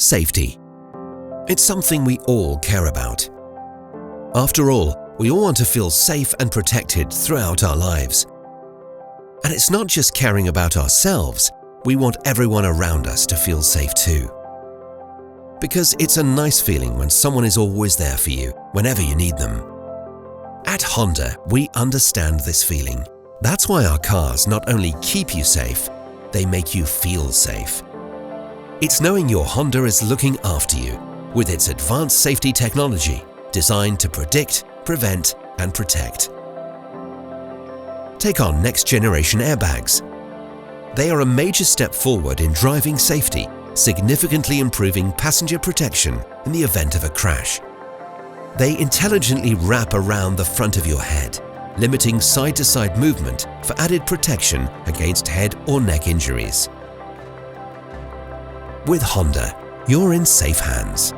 Safety. It's something we all care about. After all, we all want to feel safe and protected throughout our lives. And it's not just caring about ourselves, we want everyone around us to feel safe too. Because it's a nice feeling when someone is always there for you whenever you need them. At Honda, we understand this feeling. That's why our cars not only keep you safe, they make you feel safe. It's knowing your Honda is looking after you with its advanced safety technology designed to predict, prevent, and protect. Take on next-generation airbags. They are a major step forward in driving safety, significantly improving passenger protection in the event of a crash. They intelligently wrap around the front of your head, limiting side-to-side movement for added protection against head or neck injuries. With Honda, you're in safe hands.